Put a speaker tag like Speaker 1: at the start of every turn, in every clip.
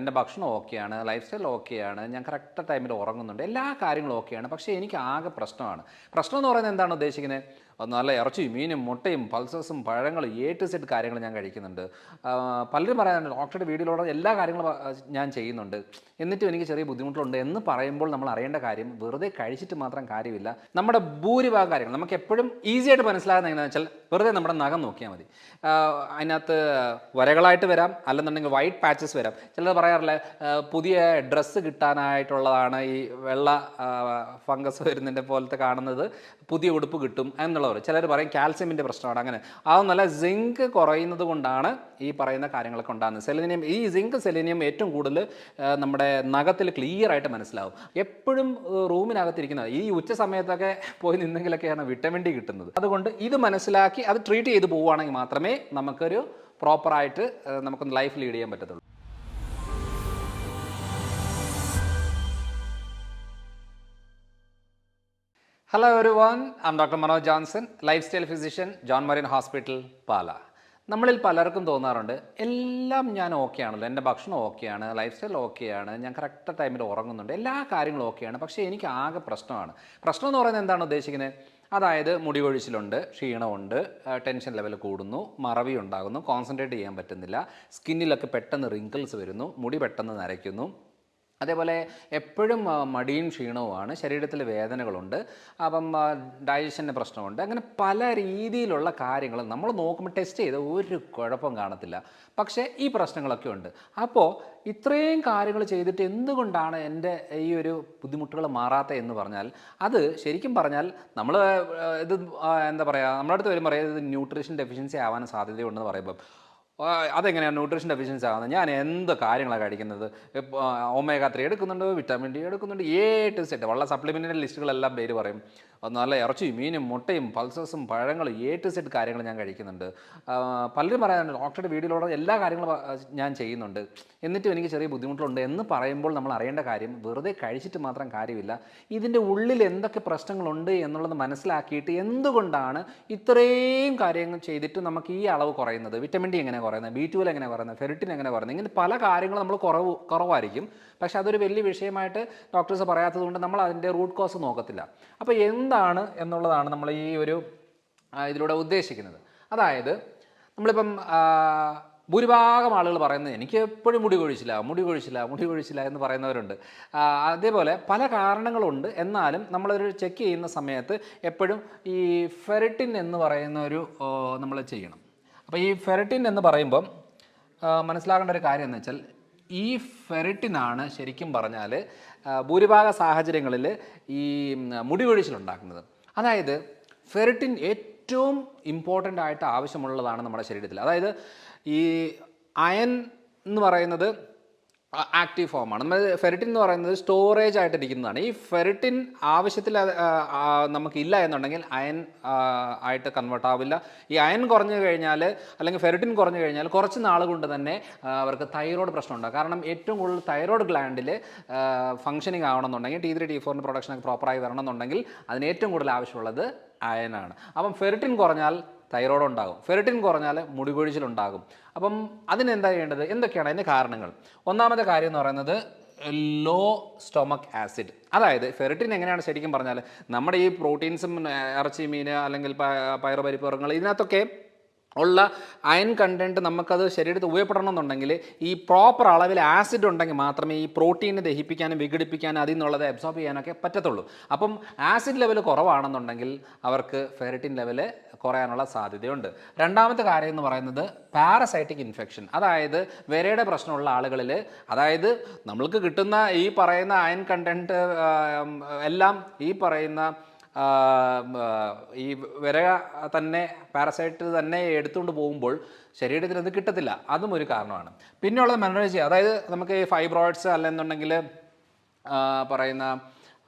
Speaker 1: എൻ്റെ ഭക്ഷണം ഓക്കെയാണ്, ലൈഫ് സ്റ്റൈൽ ഓക്കെയാണ്, ഞാൻ കറക്റ്റ് ടൈമിൽ ഉറങ്ങുന്നുണ്ട്, എല്ലാ കാര്യങ്ങളും ഓക്കെയാണ്. പക്ഷേ എനിക്ക് ആകെ പ്രശ്നമാണ്. പ്രശ്നം എന്ന് പറയുന്നത് എന്താണ് ഉദ്ദേശിക്കുന്നത്? നല്ല ഇറച്ചിയും മീനും മുട്ടയും പൾസസും പഴങ്ങളും ടു സെഡ് കാര്യങ്ങൾ ഞാൻ കഴിക്കുന്നുണ്ട്. പലരും പറയാറുണ്ട് ഡോക്ടറുടെ വീഡിയോയിലൂടെ എല്ലാ കാര്യങ്ങളും ഞാൻ ചെയ്യുന്നുണ്ട്, എന്നിട്ടും എനിക്ക് ചെറിയ ബുദ്ധിമുട്ടുണ്ട് എന്ന് പറയുമ്പോൾ നമ്മൾ അറിയേണ്ട കാര്യം വെറുതെ കഴിച്ചിട്ട് മാത്രം കാര്യമില്ല. നമ്മുടെ ഭൂരിഭാഗം കാര്യങ്ങൾ നമുക്ക് എപ്പോഴും ഈസി ആയിട്ട് മനസ്സിലാകുന്നത് എങ്ങനെയാണെന്ന് വെച്ചാൽ വെറുതെ നമ്മുടെ നഖം നോക്കിയാൽ മതി. അതിനകത്ത് വരകളായിട്ട് വരാം, അല്ലെന്നുണ്ടെങ്കിൽ വൈറ്റ് പാച്ചസ് വരാം. ചിലർ പറയാറില്ല പുതിയ ഡ്രസ്സ് കിട്ടാനായിട്ടുള്ളതാണ് ഈ വെള്ള ഫംഗസ് വരുന്നതിൻ്റെ പോലത്തെ കാണുന്നത്, പുതിയ ഉടുപ്പ് കിട്ടും എന്നുള്ളവർ. ചിലർ പറയും കാൽസ്യമിൻ്റെ പ്രശ്നമാണ്. അങ്ങനെ അതൊന്നല്ല, സിങ്ക് കുറയുന്നത് കൊണ്ടാണ് ഈ പറയുന്ന കാര്യങ്ങളൊക്കെ ഉണ്ടാകുന്നത്. സെലിനിയം, ഈ സിങ്ക് സെലിനിയം ഏറ്റവും കൂടുതൽ നമ്മുടെ നഖത്തിൽ ക്ലിയർ ആയിട്ട് മനസ്സിലാവും. എപ്പോഴും റൂമിനകത്തിരിക്കുന്നത് ഈ ഉച്ച സമയത്തൊക്കെ പോയി നിന്നെങ്കിലൊക്കെയാണ് വിറ്റമിൻ ഡി കിട്ടുന്നത്. അതുകൊണ്ട് ഇത് മനസ്സിലാക്കി അത് ട്രീറ്റ് ചെയ്ത് പോവുകയാണെങ്കിൽ മാത്രമേ നമുക്കൊരു പ്രോപ്പറായിട്ട് നമുക്കൊന്ന് ലൈഫ് ലീഡ് ചെയ്യാൻ പറ്റത്തുള്ളൂ. Hello everyone, I'm Dr. Manoj Johnson, lifestyle physician, John Marine Hospital, പാല. നമ്മളിൽ പലർക്കും തോന്നാറുണ്ട് എല്ലാം ഞാൻ ഓക്കെയാണല്ലോ, എൻ്റെ ഭക്ഷണം ഓക്കെയാണ്, ലൈഫ് സ്റ്റൈൽ ഓക്കെയാണ്, ഞാൻ കറക്റ്റ് ടൈമിൽ ഉറങ്ങുന്നുണ്ട്, എല്ലാ കാര്യങ്ങളും ഓക്കെയാണ്. പക്ഷേ എനിക്ക് ആകെ പ്രശ്നമാണ്. പ്രശ്നം എന്ന് പറയുന്നത് എന്താണ് ഉദ്ദേശിക്കുന്നത്? അതായത് മുടി കൊഴിച്ചിലുണ്ട്, ക്ഷീണമുണ്ട്, ടെൻഷൻ ലെവൽ കൂടുന്നു, മറവി ഉണ്ടാകുന്നു, കോൺസെൻട്രേറ്റ് ചെയ്യാൻ പറ്റുന്നില്ല, സ്കിന്നിലൊക്കെ പെട്ടെന്ന് റിങ്കിൾസ് വരുന്നു, മുടി പെട്ടെന്ന് നരയ്ക്കുന്നു, അതേപോലെ എപ്പോഴും മടിയും ക്ഷീണവുമാണ്, ശരീരത്തിൽ വേദനകളുണ്ട്, അപ്പം ഡൈജഷൻ്റെ പ്രശ്നമുണ്ട്. അങ്ങനെ പല രീതിയിലുള്ള കാര്യങ്ങൾ നമ്മൾ നോക്കുമ്പോൾ ടെസ്റ്റ് ചെയ്ത് ഒരു കുഴപ്പം കാണത്തില്ല. പക്ഷേ ഈ പ്രശ്നങ്ങളൊക്കെ ഉണ്ട്. അപ്പോൾ ഇത്രയും കാര്യങ്ങൾ ചെയ്തിട്ട് എന്തുകൊണ്ടാണ് എൻ്റെ ഈ ഒരു ബുദ്ധിമുട്ടുകൾ മാറാത്ത എന്ന് പറഞ്ഞാൽ, അത് ശരിക്കും പറഞ്ഞാൽ നമ്മൾ ഇത് എന്താ പറയുക, നമ്മുടെ അടുത്ത് വരും പറയാം ഇത് ന്യൂട്രീഷൻ ഡെഫിഷ്യൻസി ആവാൻ സാധ്യതയുണ്ടെന്ന് പറയുമ്പം അതെങ്ങനെയാണ് ന്യൂട്രീഷൻ ഡെഫിഷ്യൻസി ആകുന്നത്? ഞാൻ എന്ത് കാര്യങ്ങളാണ് കഴിക്കുന്നത്? ഒമേഗ 3 എടുക്കുന്നുണ്ട്, വിറ്റാമിൻ ഡി എടുക്കുന്നുണ്ട്, ടു സെറ്റ് ഉള്ള സപ്ലിമെൻ്ററി ലിസ്റ്റുകളെല്ലാം പേര് പറയും. നല്ല ഇറച്ചിയും മീനും മുട്ടയും പൾസസും പഴങ്ങളും ടു സെറ്റ് കാര്യങ്ങൾ ഞാൻ കഴിക്കുന്നുണ്ട്. പലരും പറയാറുണ്ട് ഡോക്ടറുടെ വീഡിയോയിലൂടെ എല്ലാ കാര്യങ്ങളും ഞാൻ ചെയ്യുന്നുണ്ട്, എന്നിട്ടും എനിക്ക് ചെറിയ ബുദ്ധിമുട്ടുണ്ട് എന്ന് പറയുമ്പോൾ നമ്മൾ അറിയേണ്ട കാര്യം വെറുതെ കഴിച്ചിട്ട് മാത്രം കാര്യമില്ല. ഇതിൻ്റെ ഉള്ളിൽ എന്തൊക്കെ പ്രശ്നങ്ങളുണ്ട് എന്നുള്ളത് മനസ്സിലാക്കിയിട്ട് എന്തുകൊണ്ടാണ് ഇത്രയും കാര്യങ്ങൾ ചെയ്തിട്ട് നമുക്ക് ഈ അളവ് കുറയുന്നത്, വിറ്റമിൻ ഡി എങ്ങനെ കുറയുന്നത്, B12 എങ്ങനെ കുറയുന്നത്, ഫെറിറ്റിൻ എങ്ങനെ കുറയുന്നത്, ഇങ്ങനെ പല കാര്യങ്ങളും നമ്മൾ കുറവായിരിക്കും. പക്ഷെ അതൊരു വലിയ വിഷയമായിട്ട് ഡോക്ടേഴ്സ് പറയാത്തത് കൊണ്ട് നമ്മൾ അതിൻ്റെ റൂട്ട് കോസ് നോക്കത്തില്ല. അപ്പോൾ എന്താണ് എന്നുള്ളതാണ് നമ്മൾ ഈ ഒരു ഇതിലൂടെ ഉദ്ദേശിക്കുന്നത്. അതായത് നമ്മളിപ്പം ഭൂരിഭാഗം ആളുകൾ പറയുന്നത് എനിക്ക് എപ്പോഴും മുടി കൊഴിച്ചില്ല എന്ന് പറയുന്നവരുണ്ട്. അതേപോലെ പല കാരണങ്ങളുണ്ട്. എന്നാലും നമ്മളൊരു ചെക്ക് ചെയ്യുന്ന സമയത്ത് എപ്പോഴും ഈ ഫെറിറ്റിൻ എന്ന് പറയുന്ന ഒരു നമ്മൾ ചെയ്യണം. അപ്പോൾ ഈ ഫെറിറ്റിൻ എന്ന് പറയുമ്പം മനസ്സിലാക്കേണ്ട ഒരു കാര്യം എന്ന് വെച്ചാൽ, ഈ ഫെറിറ്റിനാണ് ശരിക്കും പറഞ്ഞാൽ ഭൂരിഭാഗ സാഹചര്യങ്ങളിൽ ഈ മുടി കൊഴിച്ചിലുണ്ടാക്കുന്നത്. അതായത് ഫെറിറ്റിൻ ഏറ്റവും ഇമ്പോർട്ടൻ്റ് ആയിട്ട് ആവശ്യമുള്ളതാണ് നമ്മുടെ ശരീരത്തിൽ. അതായത് ഈ അയൺ എന്ന് പറയുന്നത് ആക്റ്റീവ് ഫോമാണ്. നമ്മൾ ഫെറിറ്റിൻ എന്ന് പറയുന്നത് സ്റ്റോറേജ് ആയിട്ടിരിക്കുന്നതാണ്. ഈ ഫെറിറ്റിൻ ആവശ്യത്തിൽ നമുക്കില്ല എന്നുണ്ടെങ്കിൽ അയൺ ആയിട്ട് കൺവേർട്ട് ആവില്ല. ഈ അയൺ കുറഞ്ഞു കഴിഞ്ഞാൽ അല്ലെങ്കിൽ ഫെറിറ്റിൻ കുറഞ്ഞു കഴിഞ്ഞാൽ കുറച്ച് നാൾ കൊണ്ട് തന്നെ അവർക്ക് തൈറോയ്ഡ് പ്രശ്നമുണ്ടാകും. കാരണം ഏറ്റവും കൂടുതൽ തൈറോയ്ഡ് ഗ്ലാൻഡിൽ ഫംഗ്ഷനിങ് ആവണമെന്നുണ്ടെങ്കിൽ T3 T4 പ്രൊഡക്ഷനൊക്കെ പ്രോപ്പറായി വരണമെന്നുണ്ടെങ്കിൽ അതിന് ഏറ്റവും കൂടുതൽ ആവശ്യമുള്ളത് അയനാണ്. അപ്പം ഫെറിറ്റിൻ കുറഞ്ഞാൽ തൈറോയ്ഡ് ഉണ്ടാകും, ഫെറിറ്റിൻ കുറഞ്ഞാൽ മുടി കൊഴിച്ചിലുണ്ടാകും. അപ്പം അതിനെന്താ ചെയ്യേണ്ടത്? എന്തൊക്കെയാണ് അതിൻ്റെ കാരണങ്ങൾ? ഒന്നാമത്തെ കാര്യം എന്ന് പറയുന്നത് ലോ സ്റ്റൊമക് ആസിഡ്. അതായത് ഫെറിറ്റിൻ എങ്ങനെയാണ് ശരിക്കും പറഞ്ഞാൽ നമ്മുടെ ഈ പ്രോട്ടീൻസും ഇറച്ചി മീൻ അല്ലെങ്കിൽ പയറ് പരിപ്പ് വർഗ്ഗങ്ങൾ ഇതിനകത്തൊക്കെ ഉള്ള അയൺ കണ്ടൻറ്റ് നമുക്കത് ശരീരത്തിൽ ഉപയോഗപ്പെടണമെന്നുണ്ടെങ്കിൽ ഈ പ്രോപ്പർ അളവിൽ ആസിഡ് ഉണ്ടെങ്കിൽ മാത്രമേ ഈ പ്രോട്ടീനെ ദഹിപ്പിക്കാനും വിഘടിപ്പിക്കാനും അതിൽ നിന്നുള്ളത് അബ്സോർബ് ചെയ്യാനൊക്കെ പറ്റത്തുള്ളൂ. അപ്പം ആസിഡ് ലെവൽ കുറവാണെന്നുണ്ടെങ്കിൽ അവർക്ക് ഫെറിറ്റിൻ ലെവൽ കുറയാനുള്ള സാധ്യതയുണ്ട്. രണ്ടാമത്തെ കാര്യം എന്ന് പറയുന്നത് പാരസൈറ്റിക് ഇൻഫെക്ഷൻ. അതായത് വിരയുടെ പ്രശ്നമുള്ള ആളുകളിൽ, അതായത് നമ്മൾക്ക് കിട്ടുന്ന ഈ പറയുന്ന അയൺ കണ്ടൻറ്റ് എല്ലാം ഈ പറയുന്ന ഈ വിര തന്നെ പാരസൈറ്റ് തന്നെ എടുത്തുകൊണ്ട് പോകുമ്പോൾ ശരീരത്തിന് അത് കിട്ടത്തില്ല. അതും ഒരു കാരണമാണ്. പിന്നെയുള്ളത് മെനോറേജ്. അതായത് നമുക്ക് ഈ ഫൈബ്രോയിഡ്സ് അല്ലെന്നുണ്ടെങ്കിൽ പറയുന്ന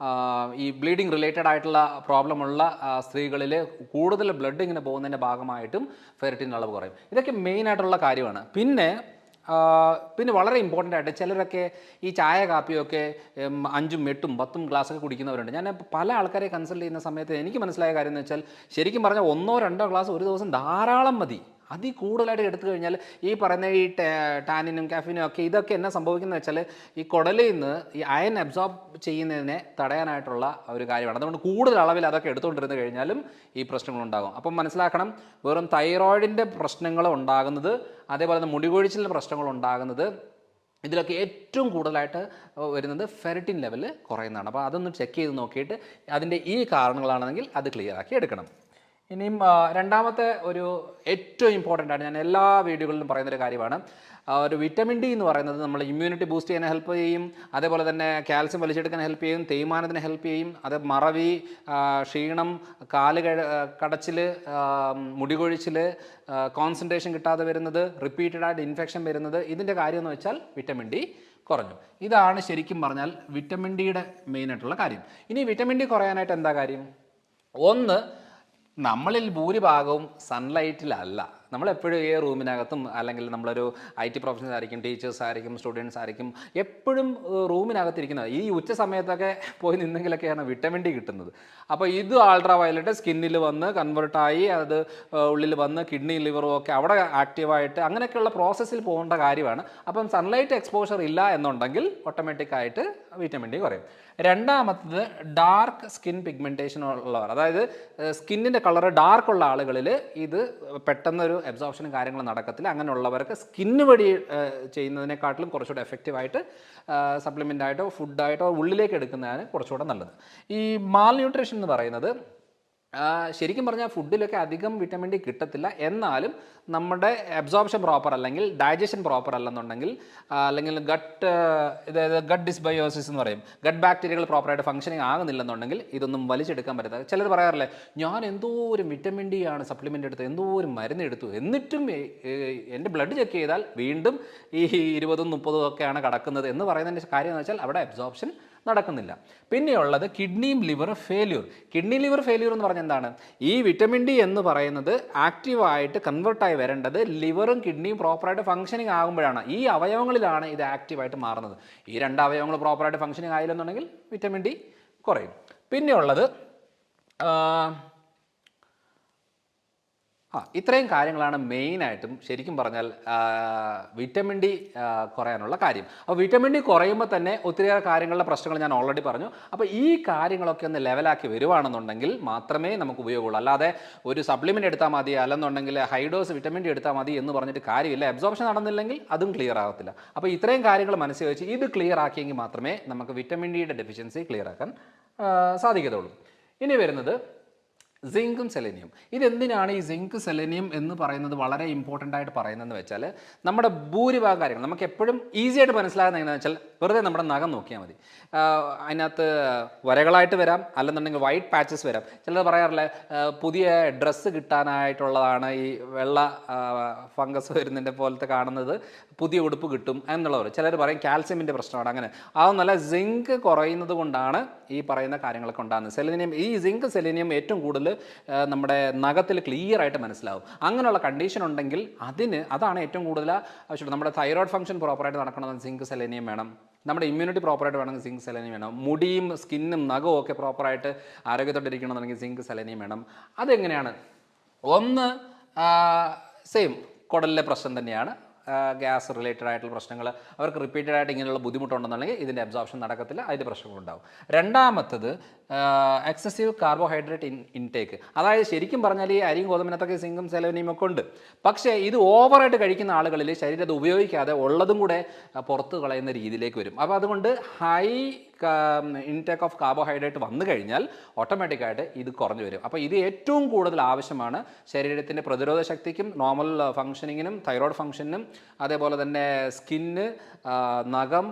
Speaker 1: ഈ ബ്ലീഡിങ് റിലേറ്റഡ് ആയിട്ടുള്ള പ്രോബ്ലമുള്ള സ്ത്രീകളിൽ കൂടുതൽ ബ്ലഡ് ഇങ്ങനെ പോകുന്നതിൻ്റെ ഭാഗമായിട്ടും ഫെറിറ്റിൻ അളവ് കുറയും. ഇതൊക്കെ മെയിനായിട്ടുള്ള കാര്യമാണ്. പിന്നെ വളരെ ഇമ്പോർട്ടൻ്റ് ആയിട്ട് ചിലരൊക്കെ ഈ ചായ കാപ്പിയൊക്കെ 5ഉം 8ഉം 10ഉം ഗ്ലാസ്സൊക്കെ കുടിക്കുന്നവരുണ്ട്. ഞാൻ പല ആൾക്കാരെ കൺസൾട്ട് ചെയ്യുന്ന സമയത്ത് എനിക്ക് മനസ്സിലായ കാര്യം എന്ന് വെച്ചാൽ, ശരിക്കും പറഞ്ഞാൽ 1-2 ഗ്ലാസ് ഒരു ദിവസം ധാരാളം മതി. അതിൽ കൂടുതലായിട്ട് എടുത്തു കഴിഞ്ഞാൽ ഈ പറയുന്ന ഈ ടാനിനും കാഫിനും ഒക്കെ ഇതൊക്കെ എന്നാ സംഭവിക്കുന്നത് വെച്ചാൽ ഈ കുടലിൽ നിന്ന് ഈ അയൺ അബ്സോർബ് ചെയ്യുന്നതിനെ തടയാനായിട്ടുള്ള ഒരു കാര്യമാണ്. അതുകൊണ്ട് കൂടുതൽ അളവിൽ അതൊക്കെ എടുത്തുകൊണ്ടിരുന്ന് കഴിഞ്ഞാലും ഈ പ്രശ്നങ്ങളുണ്ടാകും. അപ്പം മനസ്സിലാക്കണം, വെറും തൈറോയിഡിൻ്റെ പ്രശ്നങ്ങൾ ഉണ്ടാകുന്നത്, അതേപോലെ തന്നെ മുടികൊഴിച്ചിലിൻ്റെ പ്രശ്നങ്ങൾ ഉണ്ടാകുന്നത്, ഇതിലൊക്കെ ഏറ്റവും കൂടുതലായിട്ട് വരുന്നത് ഫെറിറ്റിൻ ലെവൽ കുറയുന്നതാണ്. അപ്പോൾ അതൊന്ന് ചെക്ക് ചെയ്ത് നോക്കിയിട്ട് അതിൻ്റെ ഈ കാരണങ്ങളാണെങ്കിൽ അത് ക്ലിയർ ആക്കി എടുക്കണം. ഇനിയും രണ്ടാമത്തെ ഒരു ഏറ്റവും ഇമ്പോർട്ടൻ്റ് ആണ്, ഞാൻ എല്ലാ വീഡിയോകളിലും പറയുന്നൊരു കാര്യമാണ്, ഒരു വിറ്റമിൻ ഡി എന്ന് പറയുന്നത് നമ്മൾ ഇമ്മ്യൂണിറ്റി ബൂസ്റ്റ് ചെയ്യാൻ ഹെൽപ്പ് ചെയ്യും, അതേപോലെ തന്നെ കാൽസ്യം വലിച്ചെടുക്കാൻ ഹെൽപ്പ് ചെയ്യും, തേയ്മാനത്തിന് ഹെൽപ്പ് ചെയ്യും, അത് മറവി, ക്ഷീണം, കാല് കടച്ചിൽ, മുടികൊഴിച്ചിൽ, കോൺസെൻട്രേഷൻ കിട്ടാതെ വരുന്നത്, റിപ്പീറ്റഡായിട്ട് ഇൻഫെക്ഷൻ വരുന്നത്, ഇതിൻ്റെ കാര്യമെന്ന് വെച്ചാൽ വിറ്റമിൻ ഡി കുറഞ്ഞു. ഇതാണ് ശരിക്കും പറഞ്ഞാൽ വിറ്റമിൻ ഡിയുടെ മെയിനായിട്ടുള്ള കാര്യം. ഇനി വിറ്റമിൻ ഡി കുറയാനായിട്ട് എന്താ കാര്യം? ഒന്ന്, നമ്മളിൽ ഭൂരിഭാഗവും സൺലൈറ്റിലല്ല. നമ്മളെപ്പോഴും ഈ റൂമിനകത്തും അല്ലെങ്കിൽ നമ്മളൊരു IT പ്രൊഫഷണൽസ് ആയിരിക്കും, ടീച്ചേഴ്സ് ആയിരിക്കും, സ്റ്റുഡൻസ് ആയിരിക്കും, എപ്പോഴും റൂമിനകത്തിരിക്കുന്നത്. ഈ ഉച്ച സമയത്തൊക്കെ പോയി നിന്നെങ്കിലൊക്കെയാണ് വിറ്റമിൻ ഡി കിട്ടുന്നത്. അപ്പോൾ ഇത് അൾട്രാ വയലറ്റ് സ്കിന്നിൽ വന്ന് കൺവേർട്ടായി അത് ഉള്ളിൽ വന്ന് കിഡ്നി ലിവറും ഒക്കെ അവിടെ ആക്റ്റീവായിട്ട് അങ്ങനെയൊക്കെയുള്ള പ്രോസസ്സിൽ പോകേണ്ട കാര്യമാണ്. അപ്പം സൺലൈറ്റ് എക്സ്പോഷർ ഇല്ല എന്നുണ്ടെങ്കിൽ ഓട്ടോമാറ്റിക്കായിട്ട് വിറ്റമിൻ ഡി കുറയും. രണ്ടാമത്തത് ഡാർക്ക് സ്കിൻ പിഗ്മെൻറ്റേഷൻ ഉള്ളവർ, അതായത് സ്കിന്നിൻ്റെ കളറ് ഡാർക്കുള്ള ആളുകളിൽ ഇത് പെട്ടെന്നൊരു അബ്സോർപ്ഷനും കാര്യങ്ങളും നടക്കത്തില്ല. അങ്ങനെയുള്ളവർക്ക് സ്കിന്ന് വഴി ചെയ്യുന്നതിനെക്കാട്ടിലും കുറച്ചുകൂടെ എഫക്റ്റീവായിട്ട് സപ്ലിമെൻ്റായിട്ടോ ഫുഡായിട്ടോ ഉള്ളിലേക്ക് എടുക്കുന്നതാണ് കുറച്ചുകൂടെ നല്ലത്. ഈ മാൽ ന്യൂട്രീഷൻ എന്ന് പറയുന്നത് ശരിക്കും പറഞ്ഞാൽ ഫുഡിലൊക്കെ അധികം വിറ്റമിൻ ഡി കിട്ടത്തില്ല, എന്നാലും നമ്മുടെ അബ്സോർപ്ഷൻ പ്രോപ്പർ അല്ലെങ്കിൽ ഡൈജഷൻ പ്രോപ്പർ അല്ലെന്നുണ്ടെങ്കിൽ, അല്ലെങ്കിൽ ഗട്ട് ഡിസ്ബയോസിസ് എന്ന് പറയും, ഗട്ട് ബാക്ടീരിയകൾ പ്രോപ്പറായിട്ട് ഫംഗ്ഷനിങ് ആകുന്നില്ലെന്നുണ്ടെങ്കിൽ ഇതൊന്നും വലിച്ചെടുക്കാൻ പറ്റാത്ത. ചിലർ പറയാറില്ലേ, ഞാൻ എന്തോ ഒരു വിറ്റമിൻ ഡി ആണ് സപ്ലിമെൻ്റ് എടുത്ത്, എന്തോ ഒരു മരുന്ന് എടുത്തു, എന്നിട്ടും എൻ്റെ ബ്ലഡ് ചെക്ക് ചെയ്താൽ വീണ്ടും ഈ 20-ഉം 30-ഉം ഒക്കെയാണ് കിടക്കുന്നത് എന്ന് പറയുന്നതിൻ്റെ കാര്യം എന്ന് വെച്ചാൽ അവിടെ അബ്സോർപ്ഷൻ നടക്കുന്നില്ല. പിന്നെയുള്ളത് കിഡ്നിയും liver failure. Kidney liver failure എന്ന് പറഞ്ഞാൽ എന്താണ്? ഈ വിറ്റമിൻ ഡി എന്ന് പറയുന്നത് ആക്റ്റീവായിട്ട് കൺവേർട്ടായി വരേണ്ടത് ലിവറും കിഡ്നിയും പ്രോപ്പറായിട്ട് ഫംഗ്ഷനിങ് ആകുമ്പോഴാണ്. ഈ അവയവങ്ങളിലാണ് ഇത് ആക്റ്റീവായിട്ട് മാറുന്നത്. ഈ രണ്ട് അവയവങ്ങൾ പ്രോപ്പറായിട്ട് ഫംഗ്ഷനിങ് ആയില്ലെന്നുണ്ടെങ്കിൽ വിറ്റമിൻ ഡി കുറയും. പിന്നെയുള്ളത് ഇത്രയും കാര്യങ്ങളാണ് മെയിനായിട്ടും ശരിക്കും പറഞ്ഞാൽ വിറ്റമിൻ ഡി കുറയാനുള്ള കാര്യം. അപ്പോൾ വിറ്റമിൻ ഡി കുറയുമ്പോൾ തന്നെ ഒത്തിരിയേറെ കാര്യങ്ങളുടെ പ്രശ്നങ്ങൾ ഞാൻ ഓൾറെഡി പറഞ്ഞു. അപ്പോൾ ഈ കാര്യങ്ങളൊക്കെ ഒന്ന് ലെവലാക്കി വരുവാണെന്നുണ്ടെങ്കിൽ മാത്രമേ നമുക്ക് ഉപയോഗമുള്ളൂ. അല്ലാതെ ഒരു സപ്ലിമെൻ്റ് എടുത്താൽ മതി, അല്ലെന്നുണ്ടെങ്കിൽ ഹൈഡോസ് വിറ്റമിൻ ഡി എടുത്താൽ മതി എന്ന് പറഞ്ഞിട്ട് കാര്യമില്ല. അബ്സോർപ്ഷൻ നടന്നില്ലെങ്കിൽ അതും ക്ലിയർ ആകത്തില്ല. അപ്പോൾ ഇത്രയും കാര്യങ്ങൾ മനസ്സിൽ വെച്ച് ഇത് ക്ലിയർ ആക്കിയെങ്കിൽ മാത്രമേ നമുക്ക് വിറ്റമിൻ ഡിയുടെ ഡെഫിഷ്യൻസി ക്ലിയർ ആക്കാൻ സാധിക്കത്തുള്ളൂ. ഇനി വരുന്നത് സിങ്കും സെലേനിയം. ഇതെന്തിനാണ് ഈ സിങ്ക് സെലേനിയം എന്ന് പറയുന്നത് വളരെ ഇമ്പോർട്ടൻ്റ് ആയിട്ട് പറയുന്നതെന്ന് വെച്ചാൽ, നമ്മുടെ ഭൂരിഭാഗം കാര്യങ്ങൾ നമുക്ക് എപ്പോഴും ഈസി ആയിട്ട് മനസ്സിലാകുന്നത് എങ്ങനെയാണെന്ന് വെച്ചാൽ, വെറുതെ നമ്മുടെ നഖം നോക്കിയാൽ മതി. അതിനകത്ത് വരകളായിട്ട് വരാം, അല്ലെന്നുണ്ടെങ്കിൽ വൈറ്റ് പാച്ചസ് വരാം. ചിലർ പറയാറില്ല പുതിയ ഡ്രസ്സ് കിട്ടാനായിട്ടുള്ളതാണ് ഈ വെള്ള ഫംഗസ് വരുന്നതിൻ്റെ പോലത്തെ കാണുന്നത്, പുതിയ ഉടുപ്പ് കിട്ടും എന്നുള്ളവർ. ചിലർ പറയും കാൽസ്യമിൻ്റെ പ്രശ്നമാണ്. അങ്ങനെ അതൊന്നല്ല, സിങ്ക് കുറയുന്നത് കൊണ്ടാണ് ഈ പറയുന്ന കാര്യങ്ങളൊക്കെ ഉണ്ടാകുന്നത്. സെലേനിയം, ഈ സിങ്ക് സെലേനിയം ഏറ്റവും കൂടുതൽ നമ്മുടെ നഖത്തിൽ ക്ലിയർ ആയിട്ട് മനസ്സിലാവും. അങ്ങനെയുള്ള കണ്ടീഷൻ ഉണ്ടെങ്കിൽ അതാണ് ഏറ്റവും കൂടുതൽ ആവശ്യം. നമ്മുടെ തൈറോയ്ഡ് ഫംഗ്ഷൻ പ്രോപ്പറായിട്ട് നടക്കണമെന്ന് സിങ്ക് സെലേനിയം വേണം. നമ്മുടെ ഇമ്മ്യൂണിറ്റി പ്രോപ്പറായിട്ട് വേണമെങ്കിൽ സിങ്ക് സെലേനിയം വേണം. മുടിയും സ്കിന്നും നഖവും ഒക്കെ പ്രോപ്പറായിട്ട് ആരോഗ്യത്തോട്ടിരിക്കണമെന്നുണ്ടെങ്കിൽ സിങ്ക് സെലേനിയം വേണം. അതെങ്ങനെയാണ്? ഒന്ന്, സെയിം കുടലിലെ പ്രശ്നം തന്നെയാണ്, ഗ്യാസ് റിലേറ്റഡ് ആയിട്ടുള്ള പ്രശ്നങ്ങൾ. അവർക്ക് റിപ്പീറ്റഡ് ആയിട്ട് ഇങ്ങനെയുള്ള ബുദ്ധിമുട്ടുണ്ടെന്നുണ്ടെങ്കിൽ ഇതിൻ്റെ അബ്സോർപ്ഷൻ നടക്കത്തില്ല, അതിൻ്റെ പ്രശ്നങ്ങളുണ്ടാവും. രണ്ടാമത്തത് എക്സസീവ് കാർബോഹൈഡ്രേറ്റ് ഇൻടേക്ക്. അതായത് ശരിക്കും പറഞ്ഞാൽ ഈ അരിയും ഗോതമ്പിനകത്തൊക്കെ സിങ്കും സെലേനിയം ഒക്കെ ഉണ്ട്. പക്ഷേ ഇത് ഓവറായിട്ട് കഴിക്കുന്ന ആളുകളിൽ ശരീരം അത് ഉപയോഗിക്കാതെ ഉള്ളതും കൂടെ പുറത്ത് കളയുന്ന രീതിയിലേക്ക് വരും. അപ്പോൾ അതുകൊണ്ട് ഹൈ ഇൻടേക്ക് ഓഫ് കാർബോഹൈഡ്രേറ്റ് വന്നു കഴിഞ്ഞാൽ ഓട്ടോമാറ്റിക്കായിട്ട് ഇത് കുറഞ്ഞു വരും. അപ്പോൾ ഇത് ഏറ്റവും കൂടുതൽ ആവശ്യമാണ് ശരീരത്തിൻ്റെ പ്രതിരോധ ശക്തിക്കും നോർമൽ ഫങ്ഷനിങ്ങിനും തൈറോയ്ഡ് ഫങ്ഷനും അതേപോലെ തന്നെ സ്കിന്ന്, നഖം,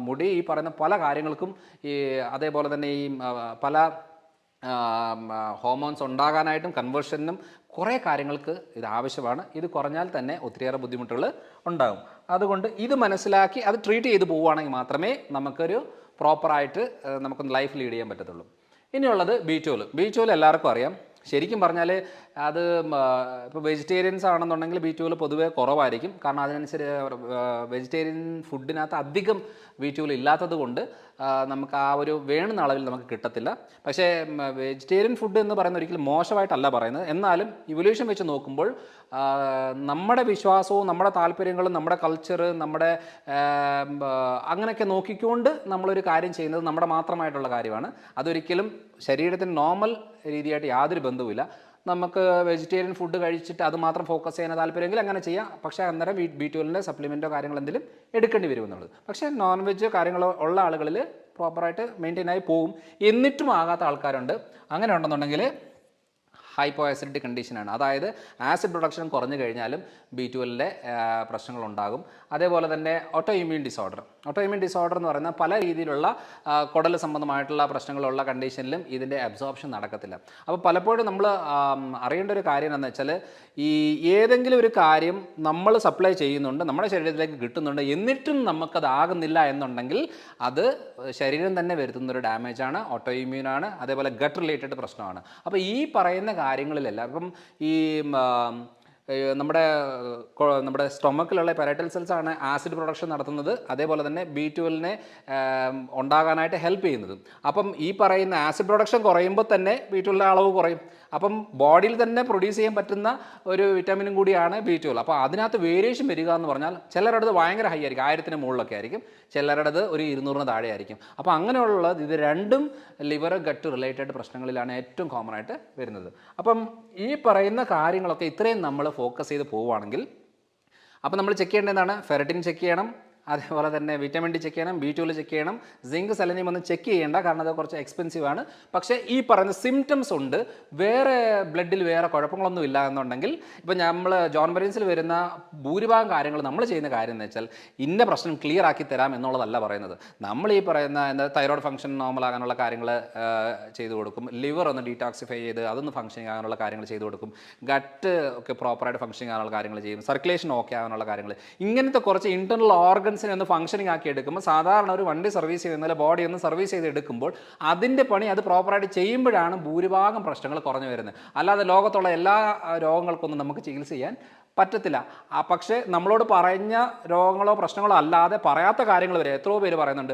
Speaker 1: മുടി, ഈ പറയുന്ന പല കാര്യങ്ങൾക്കും, ഈ അതേപോലെ തന്നെ ഈ പല ഹോർമോൺസ് ഉണ്ടാകാനായിട്ടും കൺവേർഷനും കുറേ കാര്യങ്ങൾക്ക് ഇത് ആവശ്യമാണ്. ഇത് കുറഞ്ഞാൽ തന്നെ ഒത്തിരിയേറെ ബുദ്ധിമുട്ടുകൾ ഉണ്ടാകും. അതുകൊണ്ട് ഇത് മനസ്സിലാക്കി അത് ട്രീറ്റ് ചെയ്ത് പോവുകയാണെങ്കിൽ മാത്രമേ നമുക്കൊരു പ്രോപ്പറായിട്ട് നമുക്കൊന്ന് ലൈഫ് ലീഡ് ചെയ്യാൻ പറ്റത്തുള്ളൂ. ഇനിയുള്ളത് B12. B12 എല്ലാവർക്കും അറിയാം. ശരിക്കും പറഞ്ഞാൽ അത് ഇപ്പോൾ വെജിറ്റേറിയൻസ് ആണെന്നുണ്ടെങ്കിൽ B12 പൊതുവേ കുറവായിരിക്കും. കാരണം അതിനനുസരിച്ച് വെജിറ്റേറിയൻ ഫുഡിനകത്ത് അധികം B12 ഇല്ലാത്തത് കൊണ്ട് നമുക്ക് ആ ഒരു വേണ്ടുന്ന അളവിൽ നമുക്ക് കിട്ടത്തില്ല. പക്ഷേ വെജിറ്റേറിയൻ ഫുഡ് എന്ന് പറയുന്നത് ഒരിക്കലും മോശമായിട്ടല്ല പറയുന്നത്. എന്നാലും ഇവല്യൂഷൻ വെച്ച് നോക്കുമ്പോൾ നമ്മുടെ വിശ്വാസവും നമ്മുടെ താല്പര്യങ്ങളും നമ്മുടെ കൾച്ചർ നമ്മുടെ അങ്ങനെയൊക്കെ നോക്കിക്കൊണ്ട് നമ്മളൊരു കാര്യം ചെയ്യുന്നത് നമ്മുടെ മാത്രമായിട്ടുള്ള കാര്യമാണ്. അതൊരിക്കലും ശരീരത്തിന് നോർമൽ രീതിയായിട്ട് യാതൊരു ബന്ധവുമില്ല. നമുക്ക് വെജിറ്റേറിയൻ ഫുഡ് കഴിച്ചിട്ട് അത് മാത്രം ഫോക്കസ് ചെയ്യാൻ താല്പര്യമെങ്കിൽ അങ്ങനെ ചെയ്യാം. പക്ഷേ അന്നേരം B12ൻ്റെ സപ്ലിമെൻറ്റോ കാര്യങ്ങൾ എന്തെങ്കിലും എടുക്കേണ്ടി വരും എന്നുള്ളത്. പക്ഷേ നോൺ വെജ് കാര്യങ്ങളോ ഉള്ള ആളുകളിൽ പ്രോപ്പറായിട്ട് മെയിൻറ്റെയിൻ ആയി പോവും. എന്നിട്ടും ആകാത്ത ആൾക്കാരുണ്ട്. അങ്ങനെ ഉണ്ടെന്നുണ്ടെങ്കിൽ ഹൈപ്പോ ആസിഡിറ്റി കണ്ടീഷനാണ്. അതായത് ആസിഡ് പ്രൊഡക്ഷൻ കുറഞ്ഞു കഴിഞ്ഞാലും B12ൻ്റെ പ്രശ്നങ്ങളുണ്ടാകും. അതേപോലെ തന്നെ ഓട്ടോ ഇമ്മ്യൂൺ ഡിസോർഡർ എന്ന് പറയുന്ന പല രീതിയിലുള്ള കുടൽ സംബന്ധമായിട്ടുള്ള പ്രശ്നങ്ങളുള്ള കണ്ടീഷനിലും ഇതിൻ്റെ അബ്സോർപ്ഷൻ നടക്കത്തില്ല. അപ്പോൾ പലപ്പോഴും നമ്മൾ അറിയേണ്ട ഒരു കാര്യം എന്താണെന്ന് വെച്ചാൽ ഈ ഏതെങ്കിലും ഒരു കാര്യം നമ്മൾ സപ്ലൈ ചെയ്യുന്നുണ്ട്, നമ്മുടെ ശരീരത്തിലേക്ക് കിട്ടുന്നുണ്ട്, എന്നിട്ടും നമുക്കതാകുന്നില്ല എന്നുണ്ടെങ്കിൽ അത് ശരീരം തന്നെ വരുത്തുന്നൊരു ഡാമേജാണ്, ഓട്ടോ ഇമ്മ്യൂണാണ്, അതേപോലെ ഗട്ട് റിലേറ്റഡ് പ്രശ്നമാണ്. അപ്പോൾ ഈ പറയുന്ന കാര്യങ്ങളിലെല്ലാം ഇപ്പം ഈ നമ്മുടെ സ്റ്റൊമക്കിലുള്ള പെരൈറ്റൽ സെൽസ് ആണ് ആസിഡ് പ്രൊഡക്ഷൻ നടത്തുന്നത്. അതേപോലെ തന്നെ B12നെ ഉണ്ടാകാനായിട്ട് ഹെൽപ്പ് ചെയ്യുന്നത്. അപ്പം ഈ പറയുന്ന ആസിഡ് പ്രൊഡക്ഷൻ കുറയുമ്പോൾ തന്നെ B12ൻ്റെ അളവ് കുറയും. അപ്പം ബോഡിയിൽ തന്നെ പ്രൊഡ്യൂസ് ചെയ്യാൻ പറ്റുന്ന ഒരു വിറ്റാമിനും കൂടിയാണ് B12. അപ്പോൾ അതിനകത്ത് വേരിയേഷൻ വരിക എന്ന് പറഞ്ഞാൽ ചിലരുടേത് ഭയങ്കര ഹൈ ആയിരിക്കും, 1000ന് മുകളിലൊക്കെ ആയിരിക്കും, ചിലരുടേത് ഒരു 200ന് താഴെ ആയിരിക്കും. അപ്പോൾ അങ്ങനെയുള്ളത് ഇത് രണ്ടും ലിവർ ഗട്ട് റിലേറ്റഡ് പ്രശ്നങ്ങളിലാണ് ഏറ്റവും കോമൺ ആയിട്ട് വരുന്നത്. അപ്പം ഈ പറയുന്ന കാര്യങ്ങളൊക്കെ ഇത്രയും നമ്മൾ ഫോക്കസ് ചെയ്ത് പോവുകയാണെങ്കിൽ അപ്പോൾ നമ്മൾ ചെക്ക് ചെയ്യേണ്ടത് എന്താണ്? ഫെററ്റിൻ ചെക്ക് ചെയ്യണം, അതേപോലെ തന്നെ വിറ്റാമിൻ ഡി ചെക്ക് ചെയ്യണം, B12 ചെക്ക് ചെയ്യണം. സിങ്ക് സെലനിയം ഒന്നും ചെക്ക് ചെയ്യേണ്ട, കാരണം അത് കുറച്ച് എക്സ്പെൻസീവ് ആണ്. പക്ഷേ ഈ പറയുന്ന സിംറ്റംസ് ഉണ്ട്, വേറെ ബ്ലഡിൽ വേറെ കുഴപ്പങ്ങളൊന്നും ഇല്ല എന്നുണ്ടെങ്കിൽ ഇപ്പോൾ നമ്മൾ ജോൺ മരീൻസിൽ വരുന്ന ഭൂരിഭാഗം കാര്യങ്ങൾ നമ്മൾ ചെയ്യുന്ന കാര്യം എന്ന് വെച്ചാൽ ഇന്ന പ്രശ്നം ക്ലിയർ ആക്കി തരാം എന്നുള്ളതല്ല പറയുന്നത്. നമ്മൾ ഈ പറയുന്ന എന്താ തൈറോയ്ഡ് ഫംഗ്ഷൻ നോർമൽ ആകാനുള്ള കാര്യങ്ങൾ ചെയ്തു കൊടുക്കും, ലിവർ ഒന്ന് ഡീടോക്സിഫൈ ചെയ്ത് അതൊന്ന് ഫംഗ്ഷനിങ് ആകാനുള്ള കാര്യങ്ങൾ ചെയ്തു കൊടുക്കും, ഗട്ട് ഒക്കെ പ്രോപ്പറായിട്ട് ഫംഗ്ഷനിങ് ആകാനുള്ള കാര്യങ്ങൾ ചെയ്യും, സർക്കുലേഷൻ ഓക്കെ ആകാനുള്ള കാര്യങ്ങൾ, ഇങ്ങനത്തെ കുറച്ച് ഇൻറ്റർണൽ ഓർഗൻസിനെ ഒന്ന് ഫംഗ്ഷനിങ് ആക്കി എടുക്കുമ്പോൾ സാധാരണ ഒരു വണ്ടി സർവീസ് ചെയ്യുന്നതിൽ ബോഡി ഒന്ന് സർവീസ് ചെയ്ത് എടുക്കുമ്പോൾ അതിൻ്റെ പണി അത് പ്രോപ്പറായിട്ട് ചെയ്യുമ്പോഴാണ് ഭൂരിഭാഗം പ്രശ്നങ്ങൾ കുറഞ്ഞു വരുന്നത്. അല്ലാതെ ലോകത്തുള്ള എല്ലാ രോഗങ്ങൾക്കൊന്നും നമുക്ക് ചികിത്സ ചെയ്യാൻ പറ്റത്തില്ല. പക്ഷേ നമ്മളോട് പറഞ്ഞ രോഗങ്ങളോ പ്രശ്നങ്ങളോ അല്ലാതെ പറയാത്ത കാര്യങ്ങൾ വരെ എത്രയോ പേര് പറയുന്നുണ്ട്,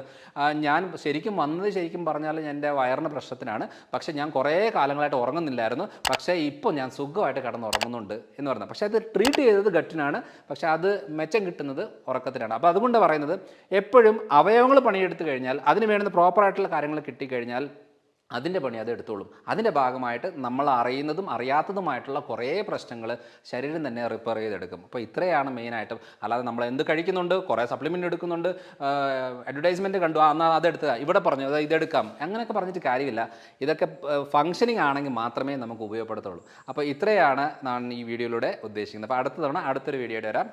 Speaker 1: ഞാൻ ശരിക്കും പറഞ്ഞാൽ എൻ്റെ വയറിന് പ്രശ്നത്തിനാണ്, പക്ഷേ ഞാൻ കുറേ കാലങ്ങളായിട്ട് ഉറങ്ങുന്നില്ലായിരുന്നു, പക്ഷേ ഇപ്പോൾ ഞാൻ സുഖമായിട്ട് കിടന്ന് ഉറങ്ങുന്നുണ്ട് എന്ന് പറയുന്നത്. പക്ഷേ അത് ട്രീറ്റ് ചെയ്തത് ഗട്ടിനാണ്, പക്ഷേ അത് മെച്ചം കിട്ടുന്നത് ഉറക്കത്തിനാണ്. അപ്പോൾ അതുകൊണ്ട് പറയുന്നത് എപ്പോഴും അവയവങ്ങൾ പണിയെടുത്ത് കഴിഞ്ഞാൽ അതിന് വേണ്ടുന്ന പ്രോപ്പറായിട്ടുള്ള കാര്യങ്ങൾ കിട്ടിക്കഴിഞ്ഞാൽ അതിൻ്റെ പണി അത് എടുത്തോളും. അതിൻ്റെ ഭാഗമായിട്ട് നമ്മൾ അറിയുന്നതും അറിയാത്തതുമായിട്ടുള്ള കുറേ പ്രശ്നങ്ങൾ ശരീരം തന്നെ റിപ്പയർ ചെയ്തെടുക്കും. അപ്പോൾ ഇത്രയാണ് മെയിനായിട്ടും. അല്ലാതെ നമ്മൾ എന്ത് കഴിക്കുന്നുണ്ട്, കുറേ സപ്ലിമെൻ്റ് എടുക്കുന്നുണ്ട്, അഡ്വർടൈസ്മെൻറ്റ് കണ്ടു എന്നാൽ അതെടുക്കുക, ഇവിടെ പറഞ്ഞു അത് ഇതെടുക്കാം, അങ്ങനെയൊക്കെ പറഞ്ഞിട്ട് കാര്യമില്ല. ഇതൊക്കെ ഫങ്ഷനിങ് ആണെങ്കിൽ മാത്രമേ നമുക്ക് ഉപയോഗപ്പെടുത്തുള്ളൂ. അപ്പോൾ ഇത്രയാണ് ഞാൻ ഈ വീഡിയോയിലൂടെ ഉദ്ദേശിക്കുന്നത്. അപ്പോൾ അടുത്ത തവണ അടുത്തൊരു വീഡിയോയുടെ വരാം.